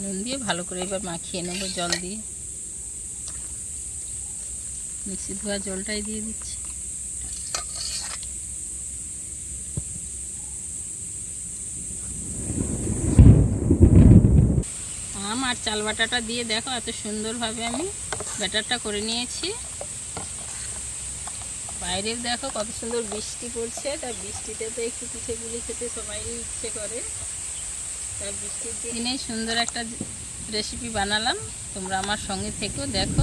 নুন দিয়ে ভালো করে এবার মাখিয়ে নেব জল দিয়ে। মিক্সি ধোয়া জলটাই দিয়ে দিচ্ছি। আম আর চাল বাটাটা দিয়ে দেখো এত সুন্দরভাবে আমি ব্যাটারটা করে নিয়েছি। বাইরের দেখো কত সুন্দর বৃষ্টি পড়ছে, তাই বৃষ্টিতে তো একটু পিঠেগুলি খেতে সবারই ইচ্ছে করে। তাই বৃষ্টির দিনে সুন্দর একটা রেসিপি বানালাম, তোমরা আমার সঙ্গে থেকো দেখো।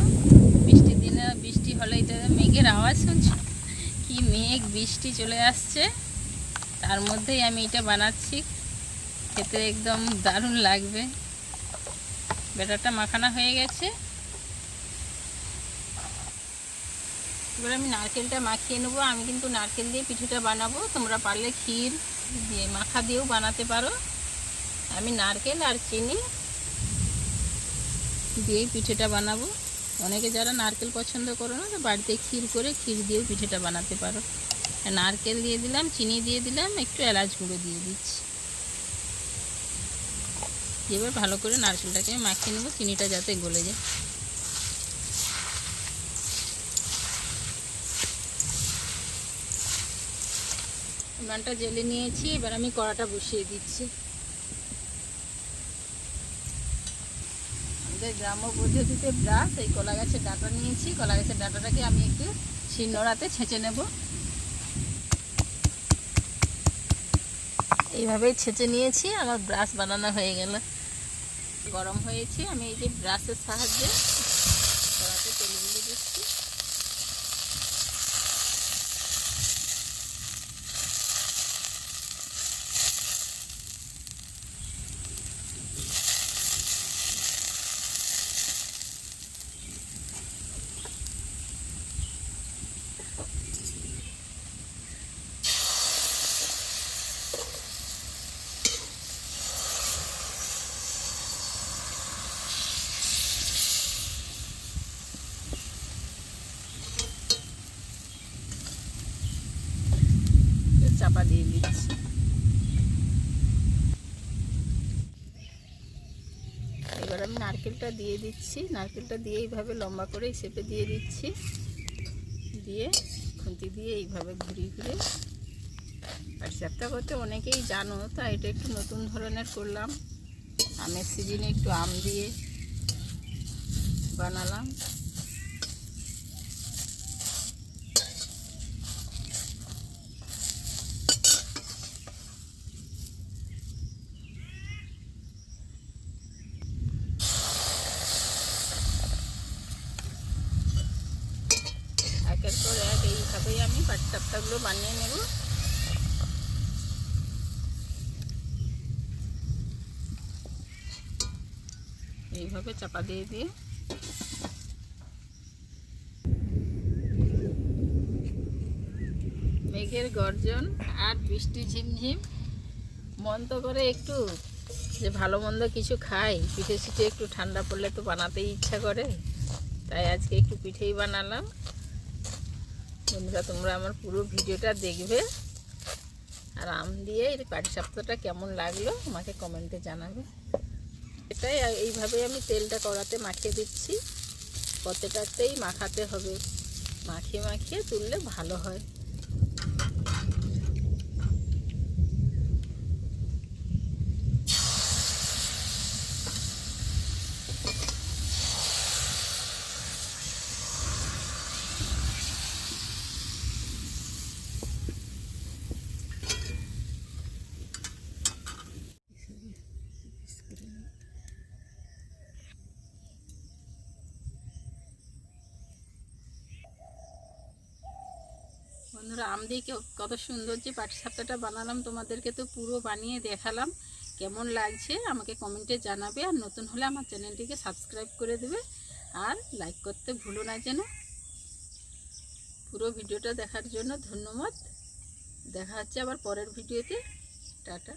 বৃষ্টির দিনে বৃষ্টি হলে এটা মেঘের আওয়াজ শুনছো, কি মেঘ বৃষ্টি চলে আসছে, তার মধ্যেই আমি এটা বানাচ্ছি। খেতে একদম দারুণ লাগবে। ব্যাটারটা মাখানো হয়ে গেছে, এবার আমি নারকেলটা মাখিয়ে নেবো। আমি কিন্তু নারকেল দিয়ে পিঠেটা বানাবো, তোমরা পারলে ক্ষীর দিয়ে মাখা দিয়েও বানাতে পারো। আমি নারকেল আর চিনি দিয়েই পিঠেটা বানাবো। অনেকে যারা নারকেল পছন্দ করো না, তো বাড়িতে ক্ষীর করে ক্ষীর দিয়েও পিঠেটা বানাতে পারো। নারকেল দিয়ে দিলাম, চিনি দিয়ে দিলাম, একটু এলাচ গুঁড়ো দিয়ে দিচ্ছি। এবার ভালো করে নারকেলটাকে মাখিয়ে নেবো, চিনিটা যাতে গলে যায়। উনানটা জ্বেলে নিয়েছি, এবার আমি কড়াটা বসিয়ে দিচ্ছি। আমাদের গ্রাম্য পদ্ধতিতে ব্রাশ, এই কলা গাছের ডাঁটা নিয়েছি। কলা গাছের ডাঁটাটাকে আমি একটু শিলনোড়াতে ছেঁচে নেব। এইভাবেই ছেঁচে নিয়েছি, আমার ব্রাশ বানানো হয়ে গেল। গরম হয়েছে, আমি এই যে ব্রাশের সাহায্যে কড়াতে তেলগুলো দিচ্ছি। চাপা দিয়ে দিচ্ছি। এবার আমি নারকেলটা দিয়ে দিচ্ছি। নারকেলটা দিয়ে এইভাবে লম্বা করে শেপে দিয়ে দিচ্ছি, দিয়ে খুন্তি দিয়ে এইভাবে ঘুরিয়ে ঘুরিয়ে। আর চ্যাপ্টা করতে অনেকেই জানো, তা এটা একটু নতুন ধরনের করলাম। আমের সিজনে একটু আম দিয়ে বানালাম। একের পর এক এইভাবেই আমি পাটিসাপটাগুলো বানিয়ে নেব। এইভাবে চাপা দিয়ে দিয়ে মেঘের গর্জন আর বৃষ্টি ঝিমঝিম, মন তো করে একটু যে ভালো মন্দ কিছু খাই, পিঠে শিঠে একটু ঠান্ডা পড়লে তো বানাতেই ইচ্ছা করে। তাই আজকে একটু পিঠেই বানালাম। বন্ধুরা, তোমরা আমার পুরো ভিডিওটা দেখবে, আর আম দিয়ে এই পাটিসাপটাটা কেমন লাগলো আমাকে কমেন্টে জানাবে। এটাই এইভাবেই আমি তেলটা কড়াতে মাখিয়ে দিচ্ছি। প্রত্যেকটাতেই মাখাতে হবে, মাখিয়ে মাখিয়ে তুললে ভালো হয়। বন্ধুরা, আম দিয়ে কত সুন্দর যে পাটিসাপটাটা বানালাম, তোমাদেরকে তো পুরো বানিয়ে দেখালাম। কেমন লাগছে আমাকে কমেন্টে জানাবে, আর নতুন হলে আমার চ্যানেলটিকে সাবস্ক্রাইব করে দেবে, আর লাইক করতে ভুলো না যেন। পুরো ভিডিওটা দেখার জন্য ধন্যবাদ। দেখা হচ্ছে আবার পরের ভিডিওতে। টাটা।